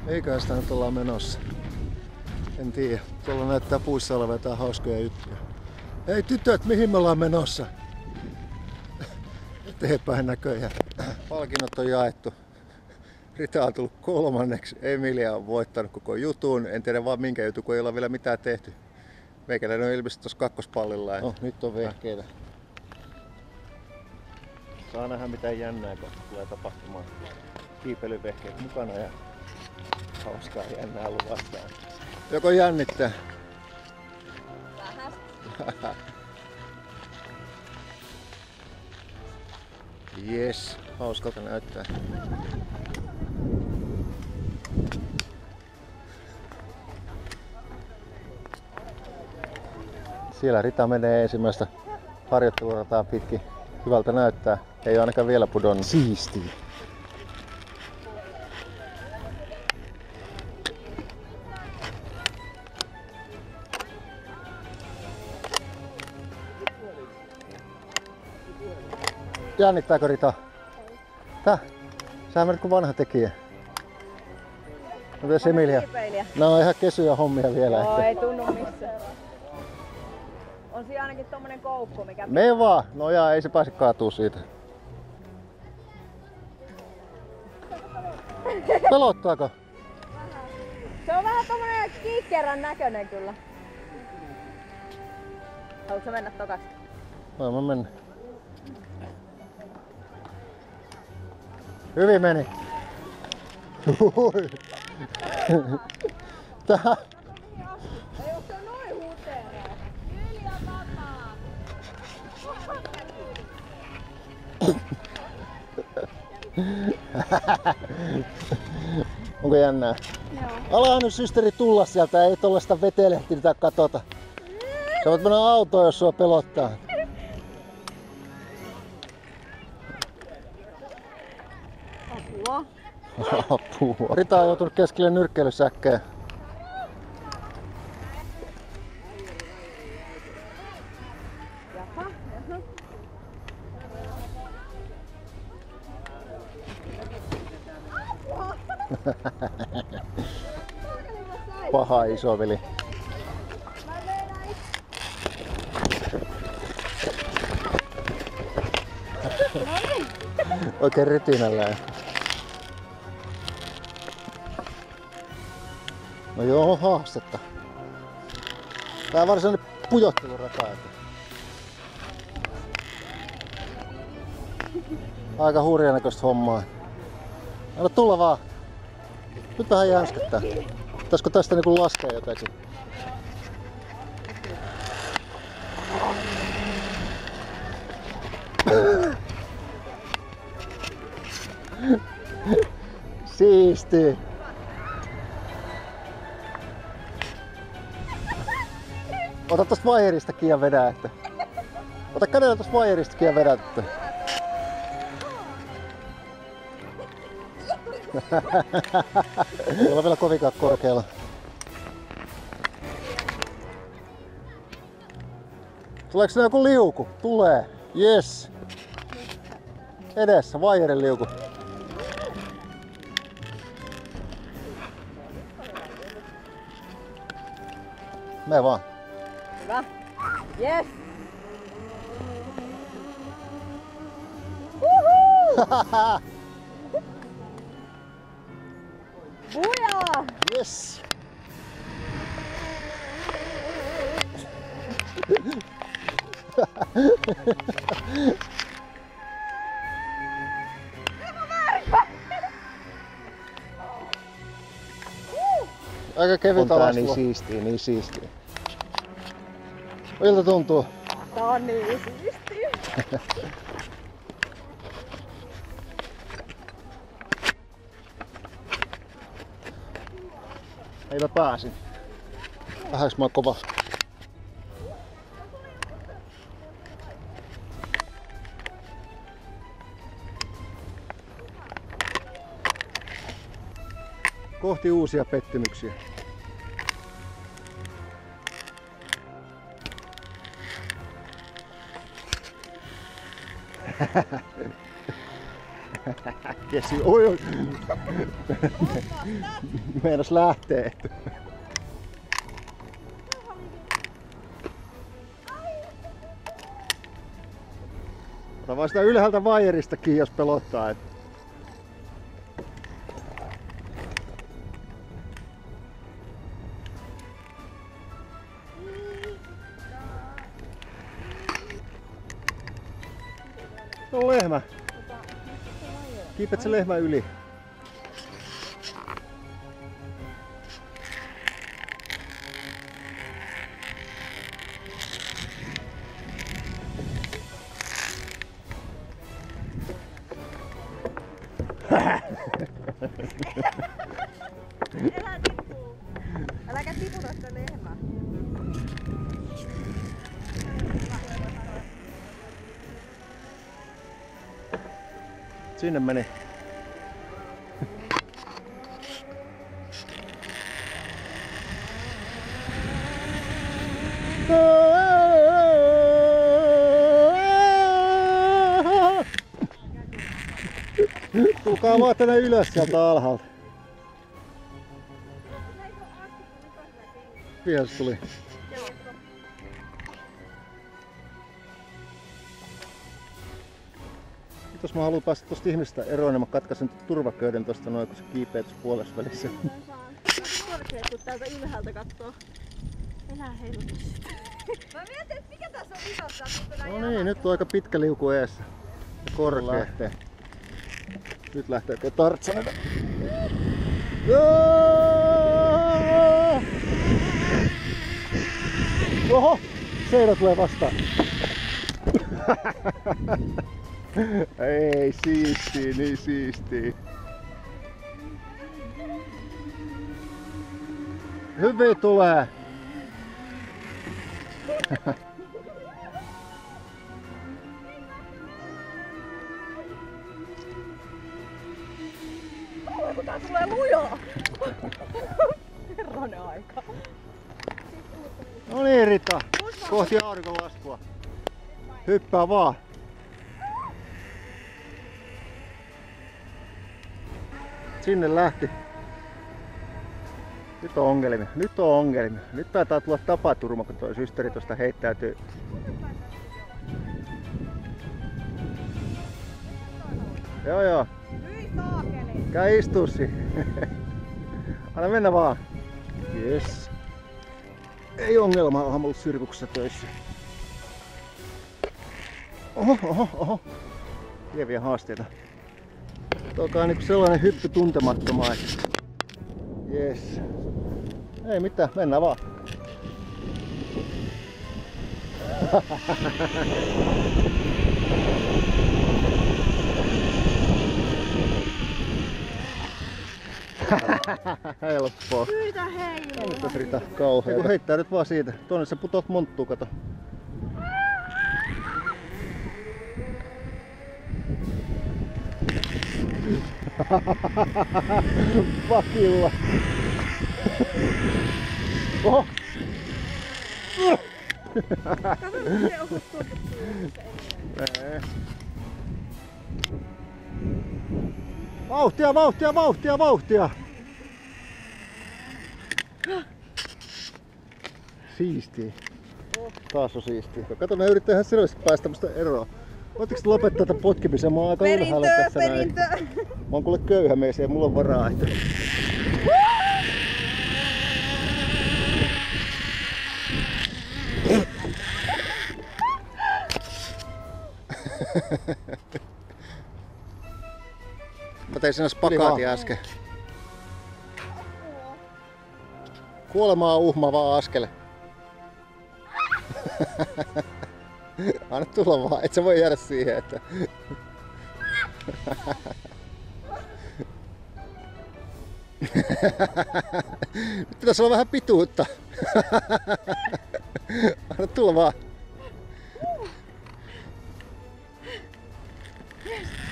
Eiköhän sitä nyt ollaan menossa. En tiedä. Tuolla näyttää puissa olevan jotain hauskoja juttuja. Hei tytöt, mihin me ollaan menossa? Eteenpäin näköjään. Palkinnot on jaettu. Rita on tullut 3. Emilia on voittanut koko jutun. En tiedä vaan minkä jutun, kun ei olla vielä mitään tehty. Meikäläinen on ilmeisesti tuossa kakkospallilla. Ja nyt on vehkeitä. Saa nähdä mitään jännää, kun tulee tapahtumaan. Kiipeilyvehkeet mukana ja hauskaa jännää luvassa. Joko jännittää? Vähän. Jes, hauskalta näyttää. Siellä Rita menee ensimmäistä harjoittelurataa pitkin. Hyvältä näyttää. Ei ole ainakaan vielä pudonnut. Siistiä. Jännittääkö Rita? Tää? Sähän menet kuin vanha tekijä. No mitäs Emilia? No on ihan kesyjä hommia vielä. Joo, ei tunnu missään. On siinä ainakin tommonen koukku, mikä... Mene vaan! No jaa, ei se pääse kaatuu siitä. Pelottaako? Se on vähän tommonen kiikkerän näköinen kyllä. Haluatko mennä tokas? Voin mä mennä. Hyvin meni. Tää. Ei oo se noin huuteraa. Ylja takaa. Onko jännää? Joo. Alahan nyt systeri tulla sieltä, ei tollaista vetelehtintä katota. Sä voit mennä autoon, jos sua pelottaa. Apua. Apua. Rita on joutunut keskelle nyrkkeilysäkkejä. Jaha. Paha isoveli. Oikein rytinällään. No joo, haastetta. Tää on varsinainen pujottelurata. Aika hurjan näköistä hommaa. Anna tulla vaan. Nyt vähän jänskättää. Pitäisikö tästä niinku laskea jotakin? Siisti. Ota tosta vaijeristakin ja vedä, että. Ota kädellä tosta vaijeristakin ja vedä, että. Ei ole vielä kovinkaan korkealla. Tuleeko sinne joku liuku? Tulee. Yes. Edessä vaijerin liuku. Mene vaan. Hyvä. Yes. Bujaa! Yes. Aika kevyt alastua. Niin siistiä, niin siistiä. Miltä tuntuu? Tää on niin siistiä. Ei mä pääsin. Vähäks mä oon kova. Kohti uusia pettymyksiä. Kesi, oi. Meinas lähtee. Ota vaan sitä ylhäältä vaijerista kiinni, jos pelottaa. Se on lehmä. Kiipet se lehmä yli. Elä tippuu. Äläkä tiputa sitä lehmää. Sinne meni. Tulkaa vaan tänne ylös sieltä alhaalta. Pian se tuli. Jos mä haluan päästä tosta ihmisestä eroon, niin mä katkaisen turvaköyden tosta noin, kun se kiipee tuossa puolessa välissä. Kun täältä ylhäältä kattoo. Enää heiluta sitä. Mä mietin, että mikä tässä on isossa. No niin, nyt on aika pitkä liuku eessä. Ja korkea. Lähtee. Nyt lähtee tuo Tartsaneta. Oho! Seinä tulee vastaan. Ei, siistii, niin siistii. Hyvin tulee. Kun tää tulee lujaa. Herranen aika. No niin Rita, kohti auringonlaskua. Hyppää vaan. Sinne lähti. Nyt on ongelmia. Nyt taitaa tulla tapaturma, kun toi systeri tosta heittäytyy. Joo. Hyi saakeli. Käy istuu siihen. Anna mennä vaan. Yes. Ei ongelmaa, onhan mä ollut sirkuksessa töissä. Oho. Lieviä haasteita. Toka niinku sellainen hyppy tuntemattomaan. Yes. Ei mitään, mennään vaan. Helppoa. Pyytä heilua. Nyt olisi Rita kauheeta. Eiku heittää nyt vaan siitä. Tuonne sä putoat monttuun, kato. Vakilla. Oho. Kato, se osut tuonne Vauhtia! Siistii. Taas on siistiä. Kato, ne yrittää ihan selvästi päästä musta eroon. Voitteko lopettaa tätä potkimisen? Mä oon aika ylhäällä tässä näin. Mä oon kuule köyhä mies ja mulla on varaa. Mä tein sinä spakaatin äsken. Kuolemaa uhmaavaa askel. Anna tulla vaan, et sä voi jäädä siihen, että... Nyt pitäis olla vähän pituutta. Anna tulla vaan.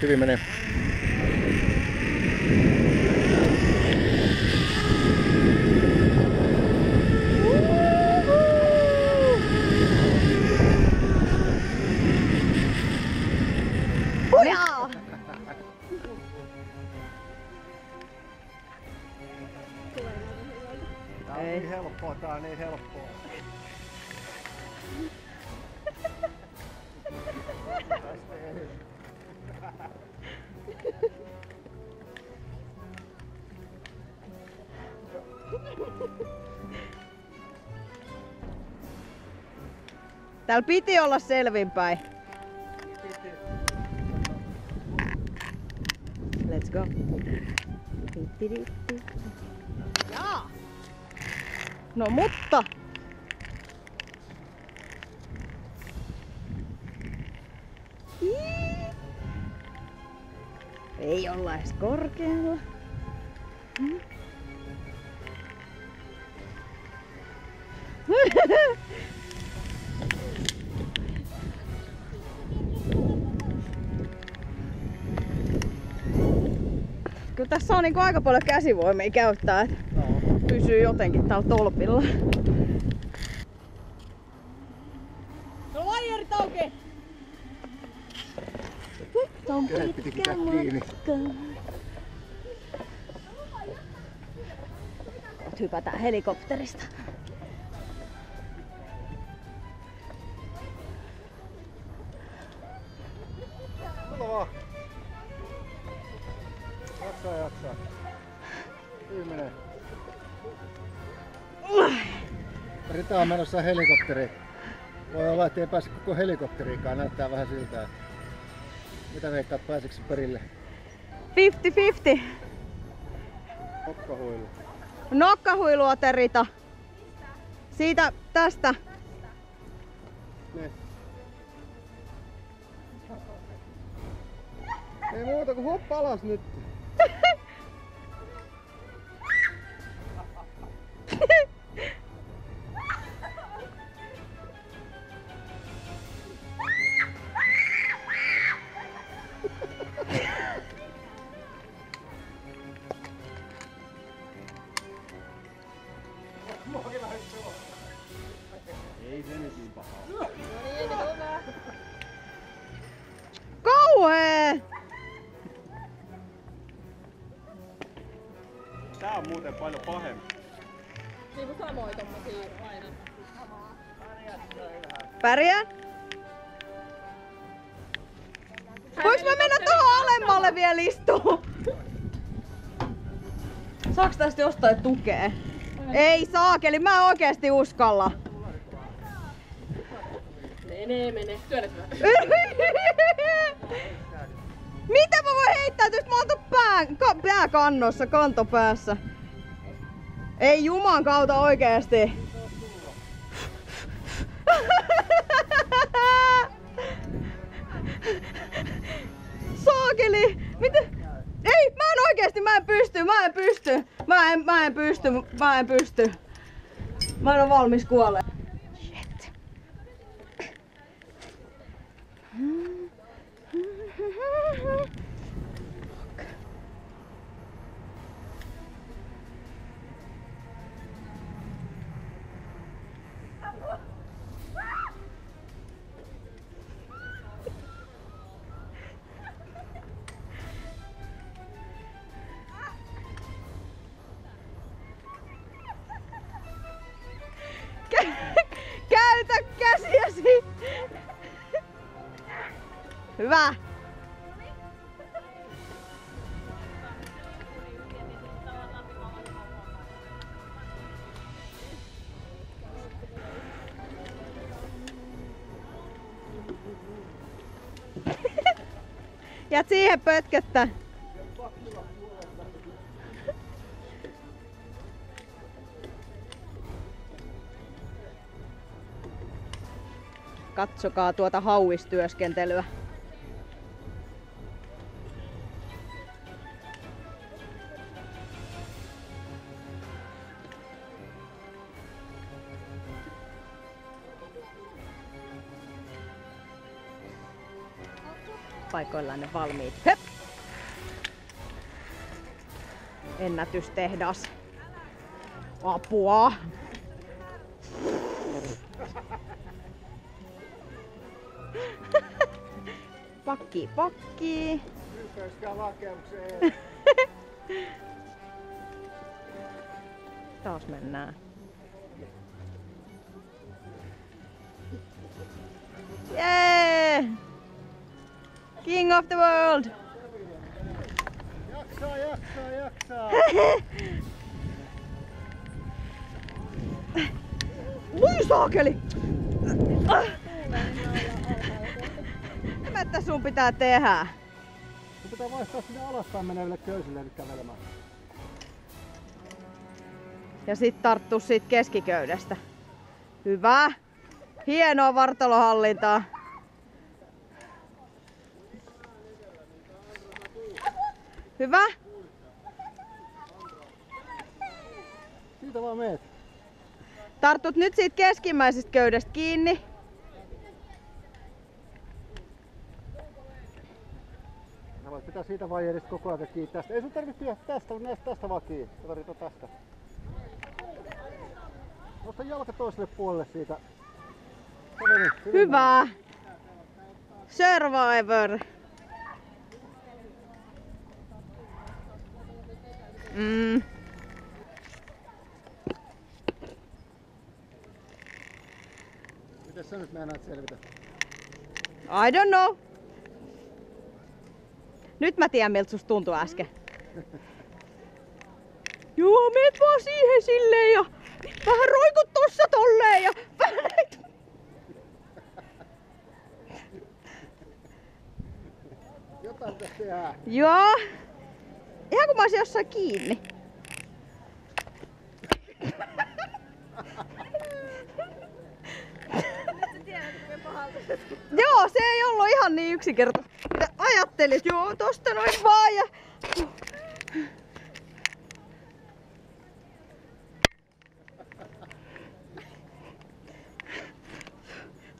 Hyvin menee. Niin helppoa, tää on niin helppoa. Täällä piti olla selvinpäin. Let's go. Jaa. No mutta. Ei olla edes korkealla. Kyllä tässä on niinku aika paljon käsivoimia käyttää, että pysyy jotenkin täällä tolpilla. No vaijerit auki! Kenet piti pitää kiinni. Hypätään helikopterista. Tule vaan. Jaksaa. Viimeinen. Rita on menossa helikopteriin. Voi olla, ettei pääse koko helikopteriinkaan. Näyttää vähän siltä. Mitä veikkaat, pääseekö perille? 50-50. Nokkahuilu. Nokkahuilua te Rita. Siitä tästä. Ne. Ei muuta kuin hoppa alas nyt. Ei se nyt niin pahaa. Kauhee! Tää on muuten paljon pahempi. Niinku samoin tommosia aina. Pärjää? Voinko mä mennä tuohon alemmalle vielä istuun? Saaks tästä jostain tukea? Ei saakeli, mä en oikeesti uskalla. Mene. Työnnät mä. Mitä mä voin heittäytyä, jos mä oon pääkannossa, kantopäässä? Ei juman kautta oikeesti. Saakeli! Mitä? Ei, mä en oikeesti, mä en pysty. Mä en oo valmis kuolemaan. Shit. Käytä käsiäsi! Hyvä! Jät siihen pötkettä. Katsokaa tuota hauistyöskentelyä. Paikoillaan ne valmiit. Höp! Ennätystehdas. Apua! Pakki. Ykköskää lakemukseen. Taas mennään. Jee! King of the world! Jaksaa! Voi saakeli! Mitä sun pitää tehdä? Sun pitää vaihtaa sinne alaspäin meneville köysille nyt kävelemään. Ja sit tarttuu siitä keskiköydestä. Hyvä! Hienoa vartalohallintaa! Hyvä! Siitä vaan meet. Tartut nyt siitä keskimmäisestä köydestä kiinni. Sä voit pitää siitä vaijerista koko ajan kiinni tästä. Ei sun tarvitse pitää tästä, näistä tästä vaan kiinni. Sä tarvitset tästä. Nosta jalka toiselle puolelle siitä. Hyvä! Survivor! Miten sä nyt meinaat selvitä? I don't know. Nyt mä tiedän miltä susta tuntui äsken. Joo, meet vaan siihen silleen ja vähän roikut tossa tolleen ja Jotain pitäisi tehdä. Joo. Ihan kun mä olisin jossain kiinni. Joo, se ei ollut ihan niin yksinkertaista. Mitä ajattelit? Joo, tosta noin vaan ja...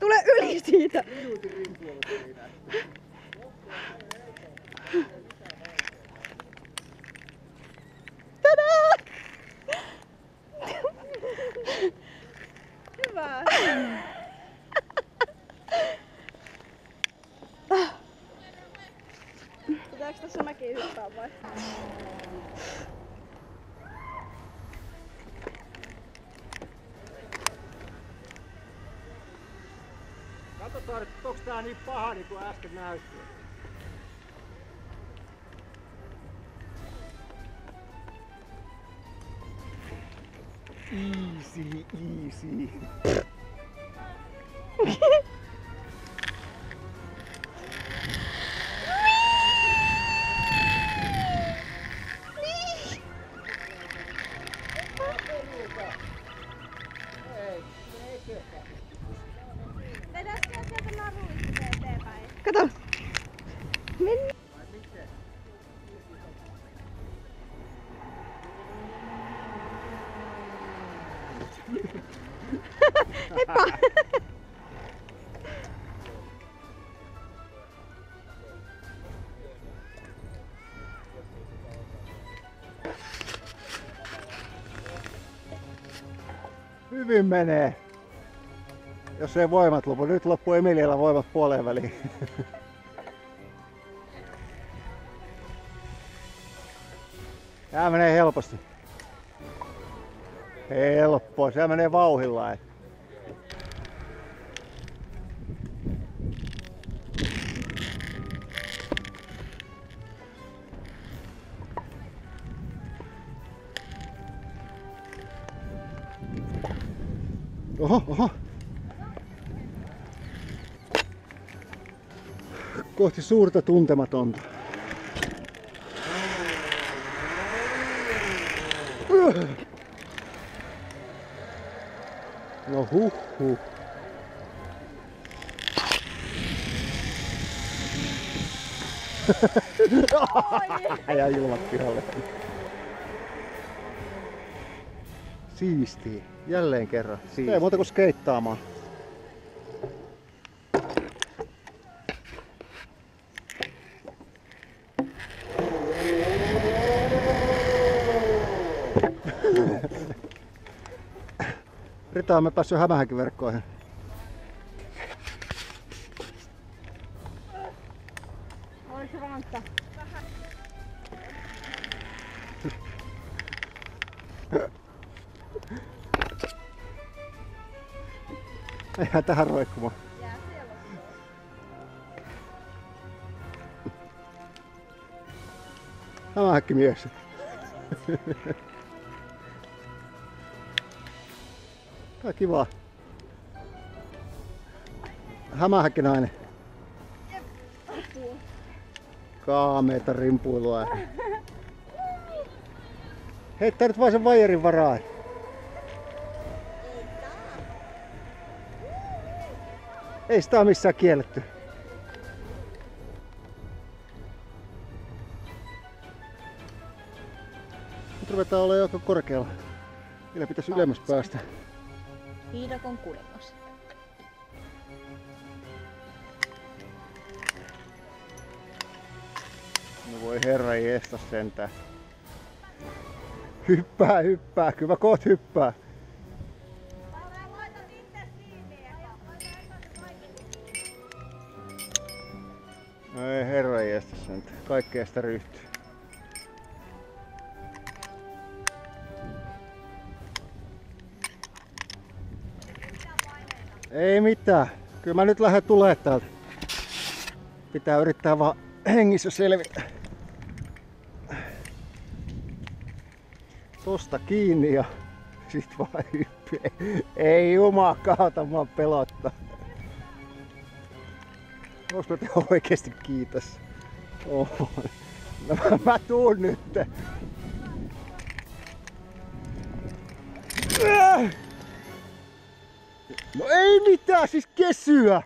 Tule yli siitä! Minuutin rintuolla siinä. Tadaa! Hyvä! Pitääkö tässä mäkin hyppää vai? Katsotaan, että onko tää niin paha niin kuin äsken näytti. Easy. Vedätkö sieltä naruista eteenpäin? Kato! Mennään! Heippa! Hyvin menee. Jos ei voimat lopu. Nyt loppuu Emilialla voimat puoleen väliin. Tää menee helposti. Helppoa. Se menee vauhdillaan. Oho. Kohti suurta tuntematonta. No huh. Ja ilmat pihalle. Siistiä. Jälleen kerran. Siistiä. Ei muuta kuin skeittaamaan. Rita on me päässyt hämähäkiverkkoihin. Oliko se rankka? Eihän tähän roikkumaan. Jää siellä. Hämähäkkimies. Tää on kiva. Hämähäkkinainen. Kaameeta rimpuilua. Heittää nyt vaan sen vaijerin varaan. Ei sitä ole missään kielletty. Nyt ruvetaan olemaan aika korkealla. Vielä pitäisi ylemmäs päästä. Viidakon kuningas. No voi herra jeesta sentään. Hyppää, hyppää. Kyllä koot hyppää. Ei herra jestä sentään. Kaikkea sitä ryhtyy. Ei mitään. Kyllä mä nyt lähden tulee täältä. Pitää yrittää vaan hengissä selvitä. Tosta kiinni ja sit vaan hyppää. Ei jumakauta, mua pelottaa. Onks mä tehdä oikeesti kiitos? Oh. No, mä tuun nyt. No ei mitään, siis kesyä!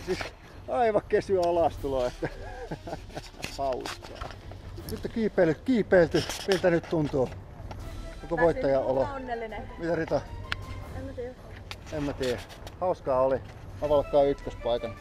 Siis aivan kesy alastulo, että hauskaa. Nyt kiipeilty. Miltä nyt tuntuu? Onko voittaja olo? Onnellinen. Mitä Rita? En mä tiedä. En mä tiedä. Hauskaa oli. Mä valkkaan ykköspaikan.